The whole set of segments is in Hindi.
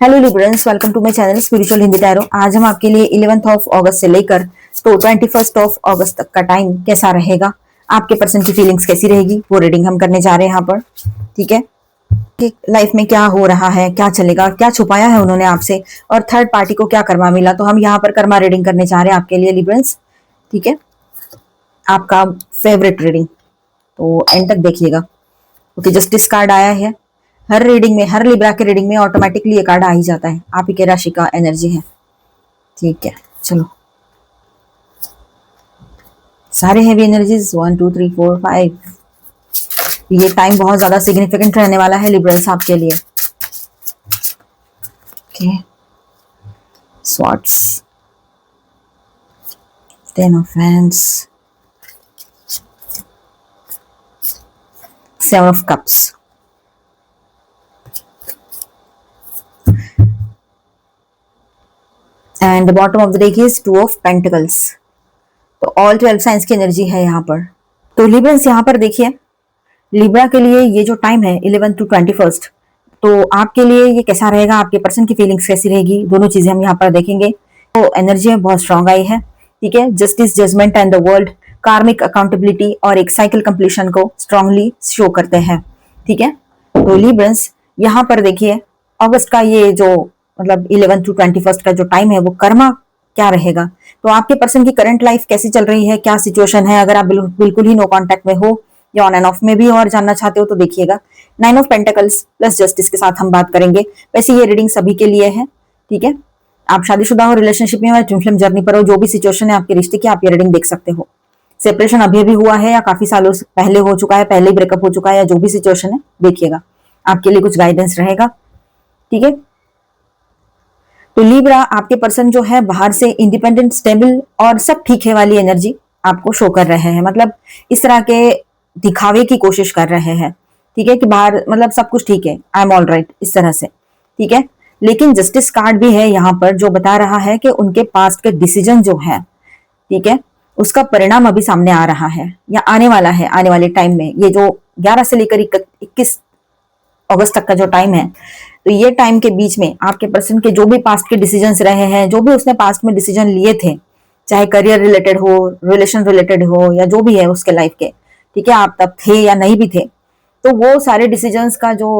Hello liberals, welcome to my channel spiritual Hindi tarot. आज हम आपके लिए 11 ऑफ अगस्त से लेकर तो 21 ऑफ अगस्त तक का टाइम कैसा रहेगा, आपके पर्सन की फीलिंग्स कैसी रहेगी, वो रीडिंग हम करने जा रहे हैं यहाँ पर। ठीक है कि लाइफ में क्या हो रहा है, क्या चलेगा, क्या छुपाया है उन्होंने आपसे, और थर्ड पार्टी को क्या कर्मा मिला। तो हम यहाँ पर कर्मा रीडिंग करने जा रहे हैं आपके लिए लिबरल्स। ठीक है, आपका फेवरेट रीडिंग, तो एंड तक देखिएगा। ओके, जस्टिस कार्ड आया है। हर रीडिंग में, हर लिब्रा के रीडिंग में ऑटोमेटिकली ये कार्ड आ ही जाता है। आप ही के राशि का एनर्जी है। ठीक है, चलो सारे हैवी एनर्जीज 1 2 3 4 5। ये टाइम बहुत ज्यादा सिग्निफिकेंट रहने वाला है लिबरल्स आपके लिए। Okay, swords, 10 of hands, 7 of cups, and bottom of the deck is 2 of pentacles. तो ऑल 12 साइंस की एनर्जी है यहाँ पर। तो लिबरल्स यहाँ पर देखिए, लिब्रा के लिए ये जो टाइम है 11 to 21, तो आपके लिए ये कैसा रहेगा, आपके पर्सन की फीलिंग्स कैसी रहेगी, दोनों चीजें हम यहाँ पर देखेंगे। तो एनर्जी बहुत स्ट्रांग आई है। ठीक है, justice, judgement and the world, karmic accountability और एक साइकिल कंप्लीशन को स्ट्रांगली शो करते हैं। ठीक है, तो लिब्रंस यहाँ पर देखिए, अगस्त का ये जो मतलब 11 to 21 का जो टाइम है, वो कर्मा क्या रहेगा। तो आपके पर्सन की करंट लाइफ कैसी चल रही है, क्या सिचुएशन है। अगर आप बिल्कुल ही नो कांटेक्ट में हो या ऑन एंड ऑफ में भी और जानना चाहते हो तो देखिएगा। 9 ऑफ पेंटिकल्स प्लस जस्टिस के साथ हम बात करेंगे। वैसे ये रीडिंग सभी के लिए है। ठीक है, आप शादीशुदा हो, रिलेशनशिप में हो, ट्विन फ्लेम जर्नी पर हो, जो भी सिचुएशन है आपके रिश्ते की, आप ये रीडिंग देख सकते हो। सेपरेशन अभी अभी हुआ है या काफी सालों से पहले हो चुका है, पहले ही ब्रेकअप हो चुका है, या जो भी सिचुएशन है देखिएगा, आपके लिए कुछ गाइडेंस रहेगा। ठीक है, तो लिब्रा आपके पर्सन जो है बाहर से इंडिपेंडेंट, स्टेबल और सब ठीक है वाली एनर्जी आपको शो कर रहे हैं। मतलब इस तरह के दिखावे की कोशिश कर रहे हैं। ठीक है, कि बाहर मतलब सब कुछ ठीक है, आई एम ऑल राइट, इस तरह से। ठीक है, लेकिन जस्टिस कार्ड भी है यहाँ पर जो बता रहा है कि उनके पास्ट के डिसीजन जो है, ठीक है, उसका परिणाम अभी सामने आ रहा है या आने वाला है। आने वाले टाइम में ये जो 11 से लेकर 21 अगस्त तक का जो टाइम है, तो ये टाइम के बीच में आपके पर्सन के जो भी पास्ट के डिसीजंस रहे हैं, जो भी उसने पास्ट में डिसीजन लिए थे, चाहे करियर रिलेटेड हो, रिलेशन रिलेटेड हो, या जो भी है उसके लाइफ के, ठीक है, आप तब थे या नहीं भी थे, तो वो सारे डिसीजंस का जो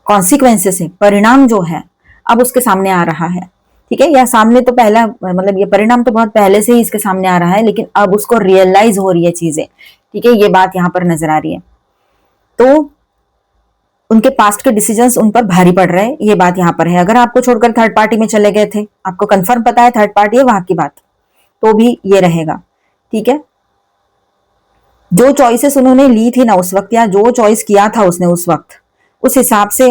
कॉन्सिक्वेंसेस है, परिणाम जो है, अब उसके सामने आ रहा है। ठीक है, या सामने तो पहला मतलब ये परिणाम तो बहुत पहले से ही इसके सामने आ रहा है, लेकिन अब उसको रियलाइज हो रही है चीजें। ठीक है, ये बात यहाँ पर नजर आ रही है। तो उनके पास्ट के डिसीजंस उन पर भारी पड़ रहे हैं, ये बात यहाँ पर है। अगर आपको छोड़कर थर्ड पार्टी में चले गए थे, आपको कंफर्म पता है थर्ड पार्टी है वहां की बात, तो भी ये रहेगा। ठीक है, जो चॉइसेस उन्होंने ली थी ना उस वक्त, या जो चॉइस किया था उसने उस वक्त, उस हिसाब से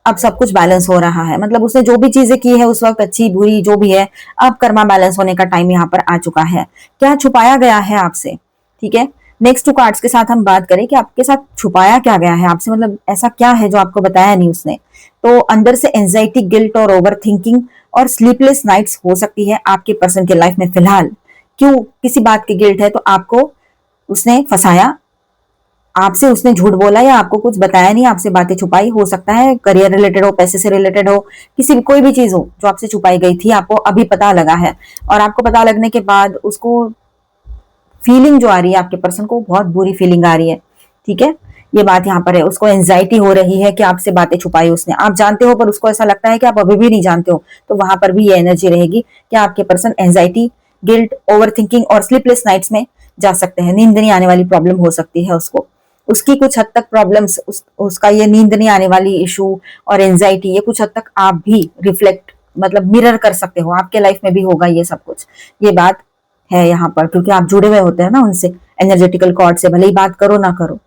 अब सब कुछ बैलेंस हो रहा है। मतलब उसने जो भी चीजें की है उस वक्त, अच्छी बुरी जो भी है, अब कर्मा बैलेंस होने का टाइम यहाँ पर आ चुका है। क्या छुपाया गया है आपसे, ठीक है, नेक्स्ट 2 कार्ड्स के साथ हम बात करें कि आपके साथ छुपाया क्या गया है आपसे, मतलब ऐसा क्या है जो आपको बताया नहीं उसने। तो अंदर से एंजाइटी, गिल्ट और ओवर थिंकिंग और स्लीपलेस नाइट्स हो सकती है आपके पर्सन के लाइफ में फिलहाल। क्यों, किसी बात की गिल्ट है, तो आपको उसने फंसाया, आपसे उसने झूठ बोला या आपको कुछ बताया नहीं, आपसे बातें छुपाई। हो सकता है करियर रिलेटेड हो, पैसे से रिलेटेड हो, किसी भी कोई भी चीज हो जो आपसे छुपाई गई थी, आपको अभी पता लगा है। और आपको पता लगने के बाद उसको फीलिंग जो आ रही है, आपके पर्सन को बहुत बुरी फीलिंग आ रही है। ठीक है, ये बात यहाँ पर है, उसको एंजाइटी हो रही है कि आपसे बातें छुपाई उसने। आप जानते हो पर उसको ऐसा लगता है कि आप अभी भी नहीं जानते हो, तो वहां पर भी ये एनर्जी रहेगी कि आपके person anxiety, guilt, over thinking और स्लीपलेस नाइट्स में जा सकते हैं। नींद नहीं आने वाली प्रॉब्लम हो सकती है उसको, उसकी कुछ हद तक प्रॉब्लम्स, उसका ये नींद नहीं आने वाली इशू और एंजाइटी, ये कुछ हद तक आप भी रिफ्लेक्ट मतलब मिरर कर सकते हो, आपके लाइफ में भी होगा ये सब कुछ। ये बात है यहाँ पर, क्योंकि आप जुड़े हुए होते हैं ना उनसे, एनर्जेटिकल कॉर्ड से, भले ही बात करो ना करो।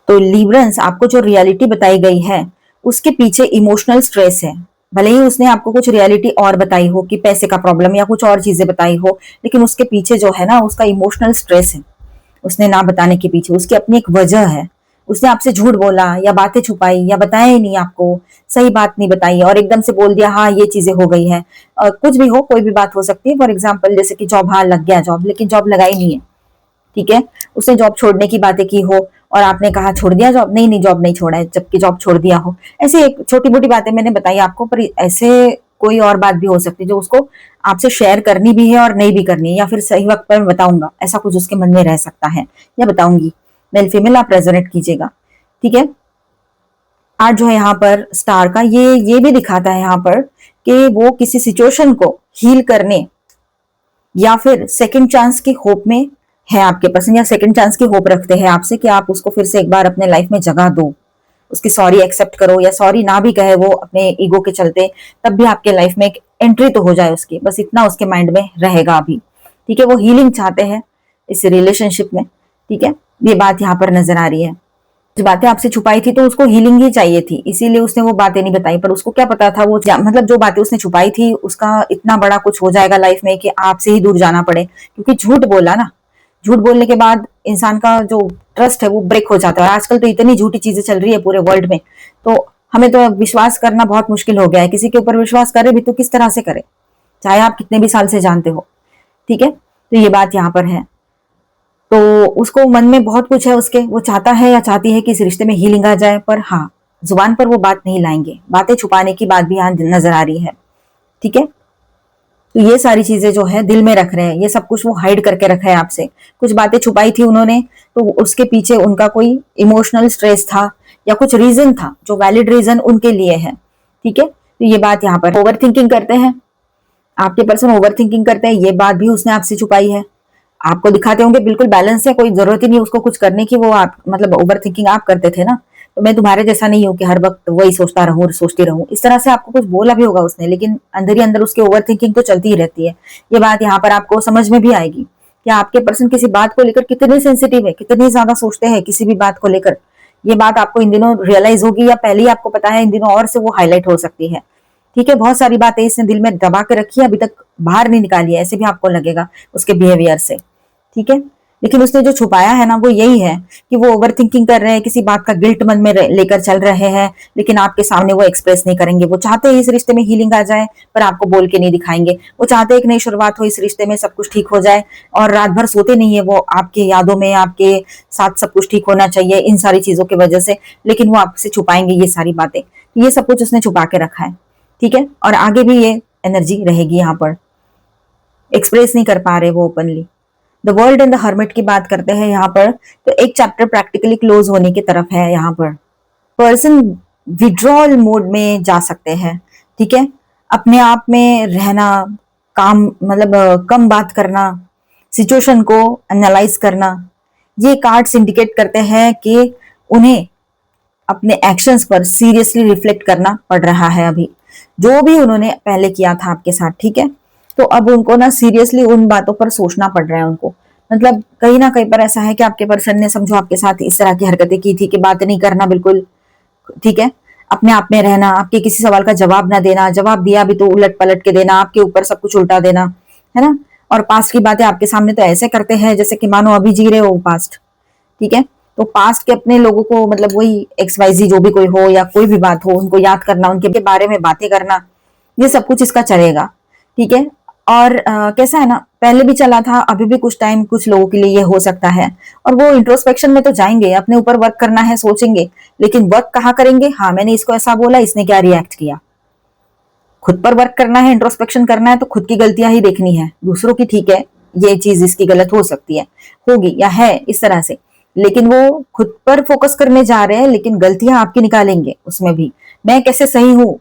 तो लिब्रंस, आपको जो रियलिटी बताई गई है उसके पीछे इमोशनल स्ट्रेस है। भले ही उसने आपको कुछ रियलिटी और बताई हो कि पैसे का प्रॉब्लम या कुछ और चीजें बताई हो, लेकिन उसके पीछे जो है ना उसका इमोशनल स्ट्रेस है। उसने ना बताने के पीछे उसकी अपनी एक वजह है। उसने आपसे झूठ बोला या बातें छुपाई या बताया ही नहीं आपको, सही बात नहीं बताई और एकदम से बोल दिया हाँ ये चीजें हो गई है। कुछ भी हो, कोई भी बात हो सकती है। फॉर एग्जाम्पल जैसे कि जॉब, हाँ लग गया जॉब, लेकिन जॉब लगाई नहीं है। ठीक है, उसने जॉब छोड़ने की बातें की हो, और आपने कहा छोड़ दिया जॉब, नहीं नहीं जॉब नहीं छोड़ा है, जबकि जॉब छोड़ दिया हो। ऐसी एक छोटी मोटी बातें मैंने बताई आपको, पर ऐसे कोई और बात भी हो सकती है जो उसको आपसे शेयर करनी भी है और नहीं भी करनी है, या फिर सही वक्त पर मैं बताऊंगा, ऐसा कुछ उसके मन में रह सकता है या बताऊंगी। मेल फीमेल आप रेजोनेट कीजिएगा, ठीक है। आज जो है यहाँ पर स्टार का ये भी दिखाता है यहाँ पर कि वो किसी सिचुएशन को हील करने या फिर सेकंड चांस की होप में है आपके पर्सन, या सेकंड चांस की होप रखते हैं आपसे कि आप उसको फिर से एक बार अपने लाइफ में जगह दो, उसकी सॉरी एक्सेप्ट करो, या सॉरी ना भी कहे वो अपने ईगो के चलते, तब भी आपके लाइफ में एक एंट्री तो हो जाए उसकी, बस इतना उसके माइंड में रहेगा अभी, ठीक है। वो हीलिंग चाहते हैं इस रिलेशनशिप में, ठीक है। ये बात यहाँ पर नजर आ रही है। जो बातें आपसे छुपाई थी तो उसको हीलिंग ही चाहिए थी, इसीलिए उसने वो बातें नहीं बताई, पर उसको क्या पता था वो मतलब जो बातें उसने छुपाई थी उसका इतना बड़ा कुछ हो जाएगा लाइफ में कि आपसे ही दूर जाना पड़े, क्योंकि झूठ बोला ना, झूठ बोलने के बाद इंसान का जो ट्रस्ट है वो ब्रेक हो जाता है। आजकल तो इतनी झूठी चीजें चल रही है पूरे वर्ल्ड में, तो हमें तो विश्वास करना बहुत मुश्किल हो गया है। किसी के ऊपर विश्वास करे भी तो किस तरह से करे, चाहे आप कितने भी साल से जानते हो, ठीक है। तो ये बात यहाँ पर है। तो उसको मन में बहुत कुछ है उसके, वो चाहता है या चाहती है कि इस रिश्ते में हीलिंग आ जाए, पर हाँ जुबान पर वो बात नहीं लाएंगे, बातें छुपाने की बात भी यहाँ नजर आ रही है, ठीक है। तो ये सारी चीजें जो है दिल में रख रहे हैं, ये सब कुछ वो हाइड करके रखा है आपसे। कुछ बातें छुपाई थी उन्होंने, तो उसके पीछे उनका कोई इमोशनल स्ट्रेस था या कुछ रीजन था जो वैलिड रीजन उनके लिए है, ठीक है। तो ये बात यहाँ पर ओवर थिंकिंग करते हैं, आपके पर्सन ओवर थिंकिंग करते हैं, ये बात भी उसने आपसे छुपाई है। आपको दिखाते होंगे बिल्कुल बैलेंस है, कोई जरूरत ही नहीं उसको कुछ करने की, वो आप मतलब ओवर थिंकिंग आप करते थे ना, तो मैं तुम्हारे जैसा नहीं हूँ कि हर वक्त वही सोचता रहूं और सोचती रहूं, इस तरह से आपको कुछ बोला भी होगा उसने, लेकिन अंदर ही अंदर उसकी ओवर थिंकिंग तो चलती ही रहती है। ये बात यहाँ पर आपको समझ में भी आएगी कि आपके पर्सन किसी बात को लेकर कितने सेंसिटिव है, कितनी ज्यादा सोचते हैं किसी भी बात को लेकर। ये बात आपको इन दिनों रियलाइज होगी, या पहले ही आपको पता है, इन दिनों और से वो हाईलाइट हो सकती है, ठीक है। बहुत सारी बातें इसने दिल में दबा के रखी है, अभी तक बाहर नहीं निकाली है, ऐसे भी आपको लगेगा उसके बिहेवियर से, ठीक है। लेकिन उसने जो छुपाया है ना वो यही है कि वो ओवर थिंकिंग कर रहे हैं, किसी बात का गिल्ट मन में लेकर चल रहे हैं, लेकिन आपके सामने वो एक्सप्रेस नहीं करेंगे। वो चाहते हैं इस रिश्ते में हीलिंग आ जाए, पर आपको बोल के नहीं दिखाएंगे। वो चाहते हैं एक नई शुरुआत हो इस रिश्ते में, सब कुछ ठीक हो जाए, और रात भर सोते नहीं है वो आपके यादों में, आपके साथ सब कुछ ठीक होना चाहिए इन सारी चीजों की वजह से, लेकिन वो आपसे छुपाएंगे ये सारी बातें। ये सब कुछ उसने छुपा के रखा है, ठीक है। और आगे भी ये एनर्जी रहेगी, यहाँ पर एक्सप्रेस नहीं कर पा रहे वो openly. The world and the hermit की बात करते हैं यहाँ पर, तो एक चैप्टर प्रैक्टिकली क्लोज होने की तरफ है। यहाँ पर पर्सन विड्रॉल मोड में जा सकते हैं, ठीक है। अपने आप में रहना, काम मतलब कम बात करना, सिचुएशन को एनालाइज करना, ये कार्ड्स इंडिकेट करते हैं कि उन्हें अपने एक्शंस पर सीरियसली रिफ्लेक्ट करना पड़ रहा है अभी, जो भी उन्होंने पहले किया था आपके साथ, ठीक है। तो अब उनको ना सीरियसली उन बातों पर सोचना पड़ रहा है उनको, मतलब कहीं ना कहीं पर ऐसा है कि आपके पर्सन ने समझो आपके साथ इस तरह की हरकतें की थी कि बात नहीं करना बिल्कुल, ठीक है। अपने आप में रहना, आपके किसी सवाल का जवाब ना देना, जवाब दिया भी तो उलट पलट के देना, आपके ऊपर सब कुछ उल्टा देना, है ना। और पास्ट की बातें आपके सामने तो ऐसे करते हैं जैसे कि मानो अभी जी रहे हो पास्ट, ठीक है। तो पास्ट के अपने लोगों को मतलब वही एक्स वाई जी जो भी कोई हो या कोई भी बात हो उनको याद करना, उनके बारे में बातें करना, ये सब कुछ इसका चलेगा, ठीक है। और कैसा है ना, पहले भी चला था, अभी भी कुछ टाइम कुछ लोगों के लिए ये हो सकता है। और वो इंट्रोस्पेक्शन में तो जाएंगे, अपने ऊपर वर्क करना है सोचेंगे, लेकिन वर्क कहाँ करेंगे, हाँ मैंने इसको ऐसा बोला, इसने क्या रिएक्ट किया। खुद पर वर्क करना है, इंट्रोस्पेक्शन करना है, तो खुद की गलतियां ही देखनी है, दूसरों की ठीक है ये चीज इसकी गलत हो सकती है, होगी या है इस तरह से, लेकिन वो खुद पर फोकस करने जा रहे हैं, लेकिन गलतियां आपकी निकालेंगे उसमें भी, मैं कैसे सही हूं,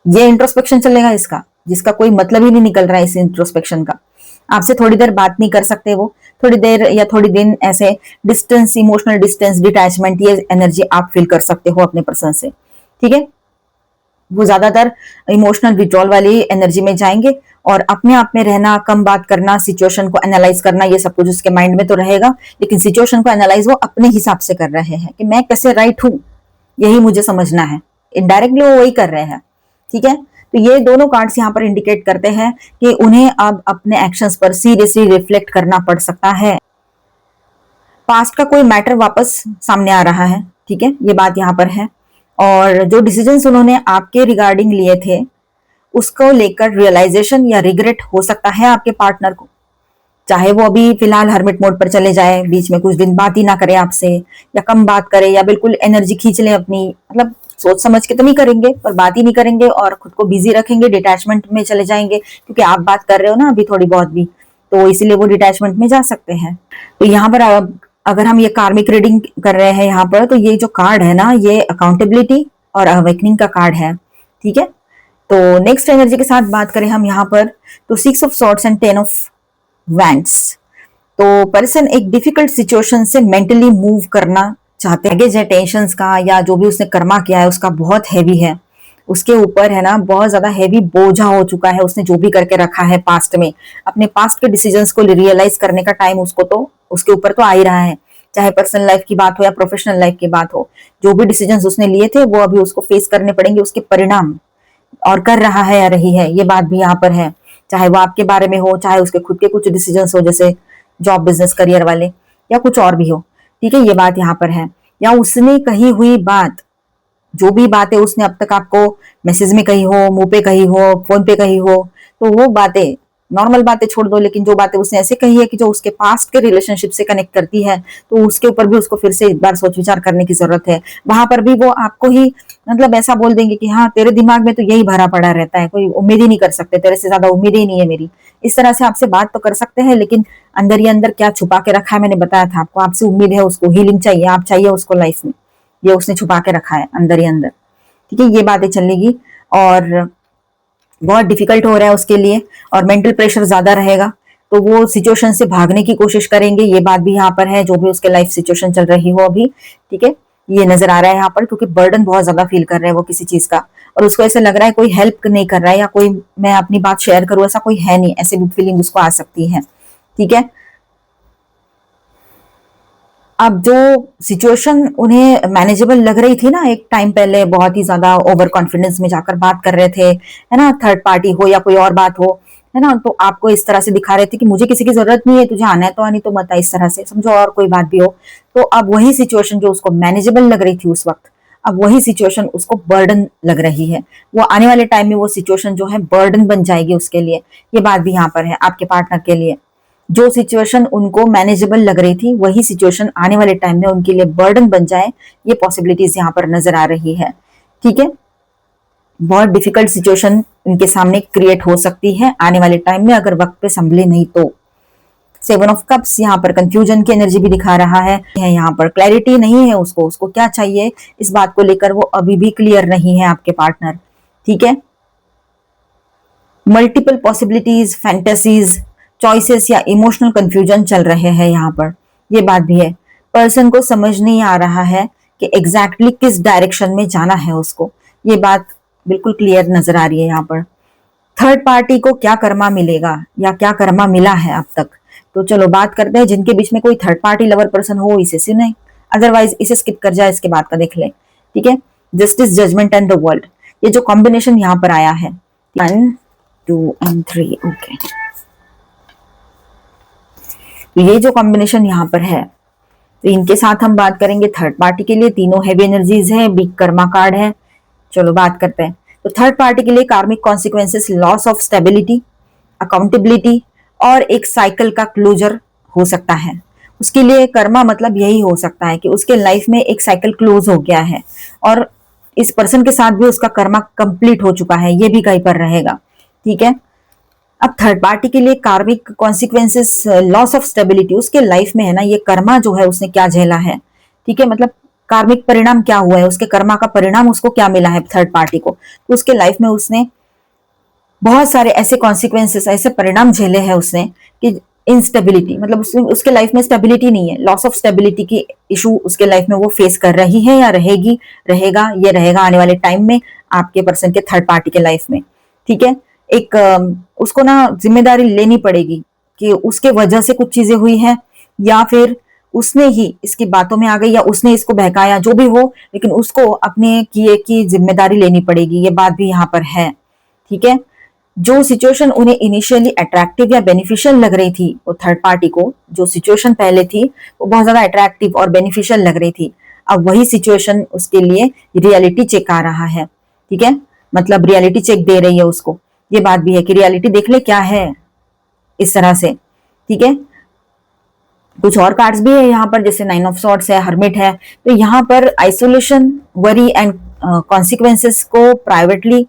ये इंट्रोस्पेक्शन चलेगा इसका, जिसका कोई मतलब ही नहीं निकल रहा है इस इंट्रोस्पेक्शन का। आपसे थोड़ी देर बात नहीं कर सकते वो, थोड़ी देर या थोड़ी दिन ऐसे डिस्टेंस, इमोशनल डिस्टेंस, डिटैचमेंट, ये एनर्जी आप फील कर सकते हो अपने पर्सन से, ठीक है। वो ज्यादातर इमोशनल विड्रॉल वाली एनर्जी में जाएंगे, और अपने आप में रहना, कम बात करना, सिचुएशन को एनालाइज करना, ये सब कुछ उसके माइंड में तो रहेगा, लेकिन सिचुएशन को एनालाइज वो अपने हिसाब से कर रहे हैं कि मैं कैसे राइट हूं, यही मुझे समझना है। इनडायरेक्टली वो वही कर रहे हैं, ठीक है। तो ये दोनों कार्ड्स यहाँ पर इंडिकेट करते हैं कि उन्हें अब अपने एक्शंस पर सीरियसली रिफ्लेक्ट करना पड़ सकता है। पास्ट का कोई मैटर वापस सामने आ रहा है, ठीक है, ये बात यहाँ पर है। और जो डिसीजंस उन्होंने आपके रिगार्डिंग लिए थे उसको लेकर रियलाइजेशन या रिग्रेट हो सकता है आपके पार्टनर को, चाहे वो अभी फिलहाल हर्मिट मोड पर चले जाए, बीच में कुछ दिन बात ही ना करे आपसे, या कम बात करे, या बिल्कुल एनर्जी खींच ले अपनी, मतलब सोच समझ के तो नहीं करेंगे पर बात ही नहीं करेंगे और खुद को बिजी रखेंगे, डिटैचमेंट में चले जाएंगे, क्योंकि आप बात कर रहे हो ना अभी थोड़ी बहुत भी, तो इसीलिए वो डिटैचमेंट में जा सकते हैं। तो यहाँ पर अगर हम ये कार्मिक रीडिंग कर रहे हैं यहाँ पर, तो ये जो कार्ड है ना, ये अकाउंटेबिलिटी और अवेकनिंग का कार्ड है, ठीक है। तो नेक्स्ट एनर्जी के साथ बात करें हम यहाँ पर, तो 6 of swords and 10 of wands. तो पर्सन एक डिफिकल्ट सिचुएशन से मेंटली मूव करना चाहते हैं, जो टेंशंस का या जो भी उसने कर्मा किया है उसका बहुत हैवी है उसके ऊपर, है ना, बहुत ज्यादा हैवी बोझा हो चुका है, उसने जो भी करके रखा है पास्ट में, अपने पास्ट के डिसीजंस को रियलाइज करने का टाइम उसको तो उसके ऊपर तो आ ही रहा है, चाहे पर्सनल लाइफ की बात हो या प्रोफेशनल लाइफ की बात हो। जो भी डिसीजंस उसने लिए थे वो अभी उसको फेस करने पड़ेंगे, उसके परिणाम, और कर रहा है या रही है, ये बात भी यहाँ पर है, चाहे वो आपके बारे में हो, चाहे उसके खुद के कुछ डिसीजंस हो, जैसे जॉब बिजनेस करियर वाले, या कुछ और भी हो, ठीक है, ये बात यहाँ पर है। या उसने कही हुई बात, जो भी बातें उसने अब तक आपको मैसेज में कही हो, मुंह पे कही हो, फोन पे कही हो, तो वो बातें, नॉर्मल बातें छोड़ दो, लेकिन जो बातें उसने ऐसे कही है कि जो उसके पास्ट के रिलेशनशिप से कनेक्ट करती है, तो उसके ऊपर भी उसको फिर से एक बार सोच विचार करने की जरूरत है। वहां पर भी वो आपको ही मतलब ऐसा बोल देंगे कि हाँ तेरे दिमाग में तो यही भरा पड़ा रहता है, कोई उम्मीद ही नहीं कर सकते, तेरे से ज्यादा उम्मीद ही नहीं है मेरी, इस तरह से आपसे बात तो कर सकते हैं, लेकिन अंदर ही अंदर क्या छुपा के रखा है, मैंने बताया था आपको, आपसे उम्मीद है, उसको हीलिंग चाहिए, आप चाहिए उसको लाइफ में, ये उसने छुपा के रखा है अंदर ही अंदर, ठीक है, ये बातें चलेगी। और बहुत डिफिकल्ट हो रहा है उसके लिए, और मेंटल प्रेशर ज्यादा रहेगा, तो वो सिचुएशन से भागने की कोशिश करेंगे, ये बात भी यहाँ पर है, जो भी उसके लाइफ सिचुएशन चल रही हो अभी, ठीक है, ये नजर आ रहा है यहाँ पर, क्योंकि बर्डन बहुत ज्यादा फील कर रहे हैं वो किसी चीज का, और उसको ऐसा लग रहा है कोई हेल्प नहीं कर रहा है, या कोई मैं अपनी बात शेयर करूं ऐसा कोई है नहीं, ऐसे भी फीलिंग उसको आ सकती है, ठीक है। अब जो सिचुएशन उन्हें मैनेजेबल लग रही थी ना एक टाइम पहले, बहुत ही ज्यादा ओवर कॉन्फिडेंस में जाकर बात कर रहे थे, है ना, थर्ड पार्टी हो या कोई और बात हो, है ना, तो आपको इस तरह से दिखा रहे थे कि मुझे किसी की जरूरत नहीं है, तुझे आना है तो आनी, तो मत आ, इस तरह से समझो, और कोई बात भी हो, तो अब वही सिचुएशन जो उसको मैनेजेबल लग रही थी उस वक्त, अब वही सिचुएशन उसको बर्डन लग रही है, वो आने वाले टाइम में वो सिचुएशन जो है बर्डन बन जाएगी उसके लिए, ये बात भी यहाँ पर है आपके पार्टनर के लिए। जो सिचुएशन उनको मैनेजेबल लग रही थी वही सिचुएशन आने वाले टाइम में उनके लिए बर्डन बन जाए, ये पॉसिबिलिटीज यहाँ पर नजर आ रही है, ठीक है। बहुत डिफिकल्ट सिचुएशन इनके सामने क्रिएट हो सकती है आने वाले टाइम में, अगर वक्त पे संभले नहीं तो। 7 ऑफ कप्स यहाँ पर कंफ्यूजन की एनर्जी भी दिखा रहा है, यहाँ पर क्लैरिटी नहीं है उसको, उसको क्या चाहिए इस बात को लेकर वो अभी भी क्लियर नहीं है आपके पार्टनर, ठीक है। मल्टीपल पॉसिबिलिटीज, फैंटेसीज, चॉइसेस या इमोशनल कंफ्यूजन चल रहे हैं यहाँ पर, ये बात भी है। पर्सन को समझ नहीं आ रहा है कि एग्जैक्टली किस डायरेक्शन में जाना है उसको, ये बात बिल्कुल क्लियर नजर आ रही है यहाँ पर। थर्ड पार्टी को क्या कर्मा मिलेगा या क्या कर्मा मिला है अब तक, तो चलो बात करते हैं, जिनके बीच में कोई थर्ड पार्टी लवर पर्सन हो इसे सुने, अदरवाइज इसे स्किप कर जाए, इसके बाद का देख ले, ठीक है। Justice, judgement and the world, ये जो कॉम्बिनेशन यहाँ पर आया है, 1 2 and 3, ओके, तो ये जो कॉम्बिनेशन यहाँ पर है, तो इनके साथ हम बात करेंगे थर्ड पार्टी के लिए, तीनों हैवी एनर्जीज है, बिग कर्मा कार्ड है, चलो बात करते हैं। तो थर्ड पार्टी के लिए कार्मिक consequences, loss of stability, accountability, और एक साइकिल का क्लोजर हो सकता है उसके लिए। कर्मा मतलब यही हो सकता है कि उसके लाइफ में एक साइकिल क्लोज हो गया है, और इस पर्सन के साथ भी उसका कर्मा कंप्लीट हो चुका है, ये भी कहीं पर रहेगा, ठीक है। अब थर्ड पार्टी के लिए कार्मिक कॉन्सिक्वेंसेस, लॉस ऑफ स्टेबिलिटी, उसके लाइफ में है ना, ये कर्मा जो है उसने क्या झेला है, ठीक है, मतलब कार्मिक परिणाम क्या हुआ है, उसके कर्मा का परिणाम उसको क्या मिला है थर्ड पार्टी को, तो उसके लाइफ में उसने बहुत सारे ऐसे कॉन्सिक्वेंसेस, ऐसे परिणाम झेले हैं उसने कि इंस्टेबिलिटी, मतलब उसके लाइफ में स्टेबिलिटी नहीं है, लॉस ऑफ स्टेबिलिटी की इशू उसके लाइफ में वो फेस कर रही है, या रहेगी, रहेगा, ये रहेगा आने वाले टाइम में आपके पर्सन के थर्ड पार्टी के लाइफ में, ठीक है। एक उसको ना जिम्मेदारी लेनी पड़ेगी कि उसके वजह से कुछ चीजें हुई हैं, या फिर उसने ही इसकी बातों में आ गई, या उसने इसको बहकाया, जो भी हो, लेकिन उसको अपने किए की जिम्मेदारी लेनी पड़ेगी, ये बात भी यहाँ पर है, ठीक है। जो सिचुएशन उन्हें इनिशियली अट्रैक्टिव या बेनिफिशियल लग रही थी, वो थर्ड पार्टी को जो सिचुएशन पहले थी वो बहुत ज्यादा अट्रैक्टिव और बेनिफिशियल लग रही थी, अब वही सिचुएशन उसके लिए रियलिटी चेक आ रहा है, ठीक है, मतलब रियलिटी चेक दे रही है उसको, ये बात भी है कि रियलिटी देख ले क्या है, इस तरह से, ठीक है। कुछ और कार्ड्स भी है यहाँ पर, जैसे 9 ऑफ सॉर्ड्स है, हर्मिट है। तो यहाँ पर आइसोलेशन, वरी एंड कॉन्सिक्वेंसेस को प्राइवेटली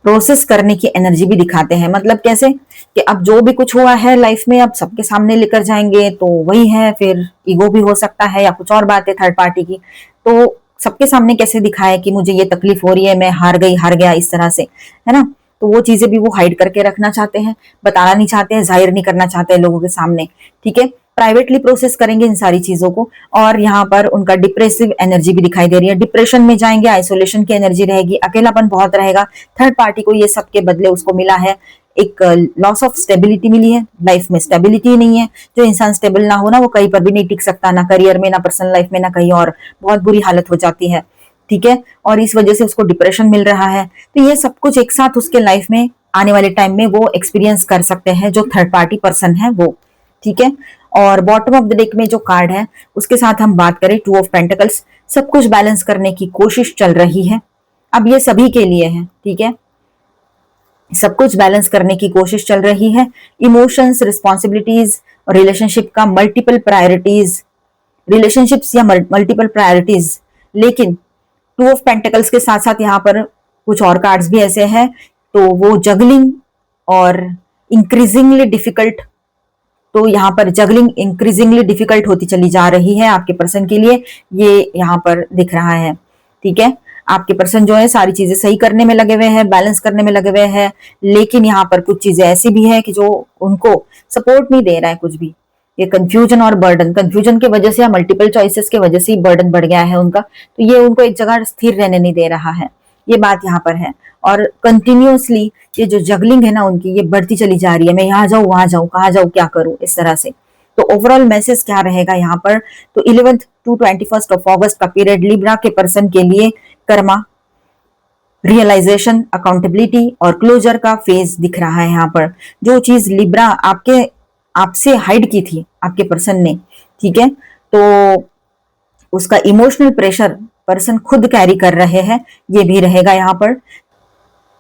प्रोसेस करने की एनर्जी भी दिखाते हैं। मतलब कैसे कि अब जो भी कुछ हुआ है लाइफ में अब सबके सामने लेकर जाएंगे तो वही है, फिर ईगो भी हो सकता है या कुछ और बात है थर्ड पार्टी की, तो सबके सामने कैसे दिखाए कि मुझे ये तकलीफ हो रही है, मैं हार गई, हार गया, इस तरह से, है ना। तो वो चीजें भी वो हाइड करके रखना चाहते हैं, बताना नहीं चाहते हैं, जाहिर नहीं करना चाहते हैं लोगों के सामने। ठीक है, प्राइवेटली प्रोसेस करेंगे इन सारी चीजों को। और यहाँ पर उनका डिप्रेसिव एनर्जी भी दिखाई दे रही है, डिप्रेशन में जाएंगे, आइसोलेशन की एनर्जी रहेगी, अकेलापन बहुत रहेगा। थर्ड पार्टी को ये सब के बदले उसको मिला है एक लॉस ऑफ स्टेबिलिटी मिली है, लाइफ में स्टेबिलिटी नहीं है। जो इंसान स्टेबल ना हो ना, वो कहीं पर भी नहीं टिक सकता, ना करियर में, ना पर्सनल लाइफ में, ना कहीं और, बहुत बुरी हालत हो जाती है। ठीक है, और इस वजह से उसको डिप्रेशन मिल रहा है। तो ये सब कुछ एक साथ उसके लाइफ में आने वाले टाइम में वो एक्सपीरियंस कर सकते हैं, जो थर्ड पार्टी पर्सन है वो। ठीक है, और बॉटम ऑफ द डेक में जो कार्ड है उसके साथ हम बात करें, 2 ऑफ पेंटिकल्स, सब कुछ बैलेंस करने की कोशिश चल रही है। अब ये सभी के लिए है, ठीक है, सब कुछ बैलेंस करने की कोशिश चल रही है। इमोशंस, रिस्पॉन्सिबिलिटीज, रिलेशनशिप का मल्टीपल प्रायोरिटीज, रिलेशनशिप्स या मल्टीपल प्रायोरिटीज। लेकिन 2 ऑफ पेंटिकल्स के साथ साथ यहाँ पर कुछ और कार्ड्स भी ऐसे हैं, तो वो जगलिंग और इंक्रीजिंगली डिफिकल्ट, तो यहाँ पर जगलिंग इंक्रीजिंगली डिफिकल्ट होती चली जा रही है आपके पर्सन के लिए, ये यहाँ पर दिख रहा है। ठीक है, आपके पर्सन जो है सारी चीजें सही करने में लगे हुए हैं, बैलेंस करने में लगे हुए हैं, लेकिन यहाँ पर कुछ चीजें ऐसी भी है कि जो उनको सपोर्ट नहीं दे रहा है कुछ भी। ये कंफ्यूजन और बर्डन, कंफ्यूजन की वजह से या मल्टीपल चॉइसेस की वजह से ही बर्डन बढ़ गया है उनका, तो ये उनको एक जगह स्थिर रहने नहीं दे रहा है, ये बात यहाँ पर है। और कंटिन्यूअसली ये जो जगलिंग है ना उनकी, ये बढ़ती चली जा रही है, मैं यहाँ जाऊँ वहां जाऊँ, कहाँ जाऊँ, क्या करूँ, इस तरह से। तो ओवरऑल मैसेज क्या रहेगा यहाँ पर, तो 11th to 21st ऑफ अगस्त का पीरियड लिब्रा के पर्सन के लिए कर्मा, रियलाइजेशन, अकाउंटेबिलिटी और क्लोजर का फेज दिख रहा है। यहाँ पर जो चीज लिब्रा आपसे हाइड की थी आपके पर्सन ने, ठीक है, तो उसका इमोशनल प्रेशर पर्सन खुद कैरी कर रहे हैं, ये भी रहेगा यहाँ पर।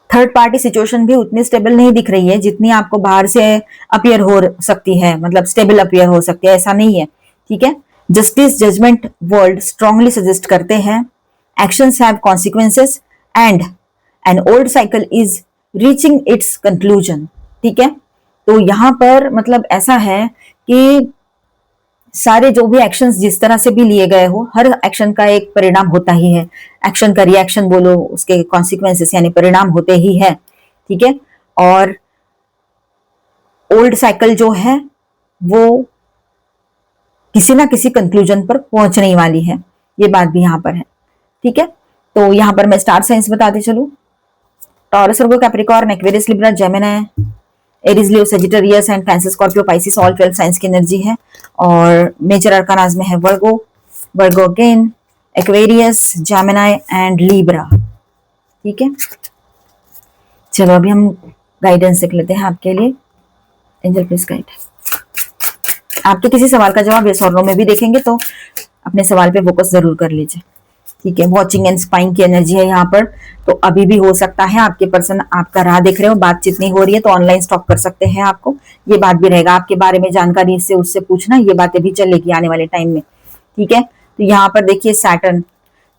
थर्ड पार्टी सिचुएशन भी उतनी स्टेबल नहीं दिख रही है जितनी आपको बाहर से अपीयर हो सकती है, मतलब स्टेबल अपीयर हो सकती है, ऐसा नहीं है। ठीक है, justice, judgement, world strongly suggest करते हैं actions have consequences and an old cycle is reaching its conclusion. ठीक है, तो यहां पर मतलब ऐसा है कि सारे जो भी एक्शंस जिस तरह से भी लिए गए हो, हर एक्शन का एक परिणाम होता ही है, एक्शन का रिएक्शन बोलो, उसके कॉन्सिक्वेंसेस यानी परिणाम होते ही है। ठीक है, और ओल्ड साइकिल जो है वो किसी ना किसी कंक्लूजन पर पहुंचने वाली है, ये बात भी यहां पर है। ठीक है, तो यहां पर मैं स्टार साइंस बताते चलूं, Taurus, Virgo, Capricorn, Aquarius, Libra, Gemini, Aries, Leo, Sagittarius and Cancer, Scorpio, Pisces, all 12 signs की एनर्जी है। और मेजर अरकानाज में है Virgo, Virgo again, Aquarius, Gemini and Libra. ठीक है, चलो अभी हम गाइडेंस देख लेते हैं आपके लिए। एंजल प्लीज गाइड, आपके किसी सवाल का जवाब यस और नो में भी देखेंगे, तो अपने सवाल पे फोकस जरूर कर लीजिए। ठीक है, वॉचिंग एंड स्पाइंग की एनर्जी है यहाँ पर, तो अभी भी हो सकता है आपके पर्सन आपका राह देख रहे हो, बातचीत नहीं हो रही है तो ऑनलाइन स्टॉक कर सकते हैं आपको, ये बात भी रहेगा। आपके बारे में जानकारी इससे उससे पूछना, ये बातें भी चलेगी आने वाले टाइम में। ठीक है, तो यहाँ पर देखिए सैटर्न,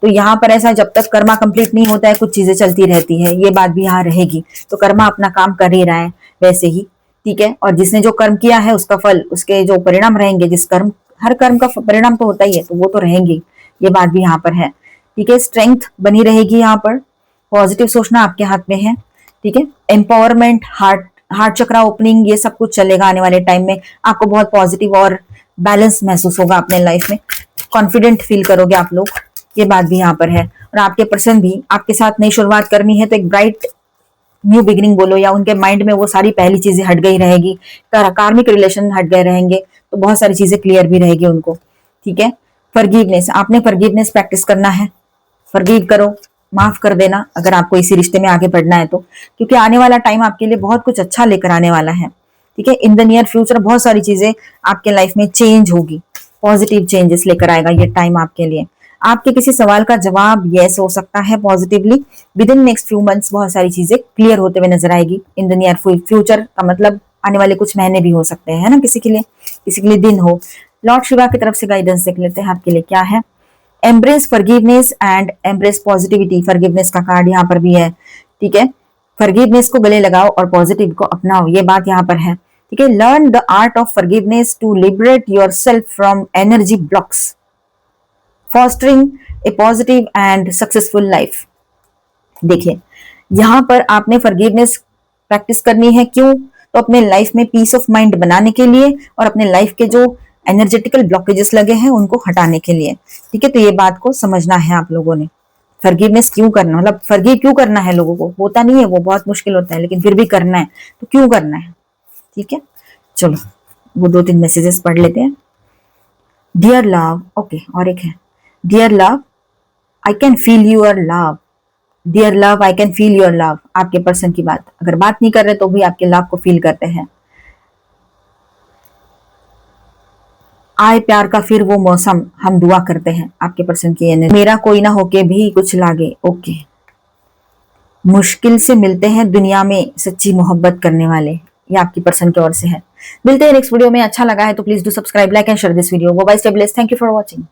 तो यहाँ पर ऐसा जब तक कर्मा कंप्लीट नहीं होता है कुछ चीजें चलती रहती है, ये बात भी यहाँ रहेगी। तो कर्मा अपना काम कर ही रहा है वैसे ही। ठीक है, और जिसने जो कर्म किया है उसका फल, उसके जो परिणाम रहेंगे, जिस कर्म, हर कर्म का परिणाम तो होता ही है, तो वो तो रहेंगे, ये बात भी यहाँ पर है। ठीक है, स्ट्रेंथ बनी रहेगी यहाँ पर, पॉजिटिव सोचना आपके हाथ में है। ठीक है, एम्पावरमेंट, हार्ट चक्रा ओपनिंग, ये सब कुछ चलेगा आने वाले टाइम में। आपको बहुत पॉजिटिव और बैलेंस महसूस होगा अपने लाइफ में, कॉन्फिडेंट फील करोगे आप लोग, ये बात भी यहाँ पर है। और आपके पर्सन भी आपके साथ नई शुरुआत करनी है तो एक ब्राइट न्यू बिगिनिंग बोलो, या उनके माइंड में वो सारी पहली चीजें हट गई रहेगी, कार्मिक रिलेशन हट गए रहेंगे, तो बहुत सारी चीजें क्लियर भी रहेगी उनको। ठीक है, फॉरगिवनेस, आपने फॉरगिवनेस प्रैक्टिस करना है, फॉरगिव करो, माफ कर देना अगर आपको इसी रिश्ते में आगे बढ़ना है तो, क्योंकि आने वाला टाइम आपके लिए बहुत कुछ अच्छा लेकर आने वाला है। ठीक है, इन द नियर फ्यूचर बहुत सारी चीजें आपके लाइफ में चेंज होगी, पॉजिटिव चेंजेस लेकर आएगा ये टाइम आपके लिए। आपके किसी सवाल का जवाब यस हो सकता है positively, with in next few months बहुत सारी चीजें क्लियर होते हुए नजर आएगी। इन द नियर फ्यूचर का मतलब आने वाले कुछ महीने भी हो सकते हैं, है ना, किसी के लिए दिन हो। लॉर्ड शिवा की तरफ से गाइडेंस देख लेते हैं आपके लिए क्या है। Embrace forgiveness and embrace positivity, forgiveness का कार्ड यहाँ पर भी है, ठीक है। फॉरगिवनेस को गले लगाओ और पॉजिटिव को अपनाओ, ये बात यहाँ पर है, ठीक है। Learn the art of forgiveness to liberate yourself from energy blocks, fostering a positive and successful life. देखिए यहां पर आपने फॉरगिवनेस प्रैक्टिस करनी है, क्यों? तो अपने लाइफ में पीस ऑफ माइंड बनाने के लिए और अपने लाइफ के जो एनर्जेटिकल ब्लॉकेजेस लगे हैं उनको हटाने के लिए, ठीक है। तो ये बात को समझना है आप लोगों ने। फॉरगिवनेस क्यों करना, मतलब फॉरगिव क्यों करना है लोगों को, होता नहीं है, वो बहुत मुश्किल होता है, लेकिन फिर भी करना है, तो क्यों करना है, ठीक है। चलो वो 2-3 मैसेजेस पढ़ लेते हैं। डियर लव, ओके, और एक है, dear love I can feel your love, dear love I can feel your love. आपके पर्सन की बात, अगर बात नहीं कर रहे तो भी आपके लव को फील करते हैं। आए प्यार का फिर वो मौसम, हम दुआ करते हैं आपके पर्सन की एनर्जी। मेरा कोई ना होके भी कुछ लागे, ओके। मुश्किल से मिलते हैं दुनिया में सच्ची मोहब्बत करने वाले, ये आपकी पर्सन की ओर से है। मिलते हैं नेक्स्ट वीडियो में। अच्छा लगा है तो please do subscribe, like and share this video. Bye bye, stay blessed, thank you for watching.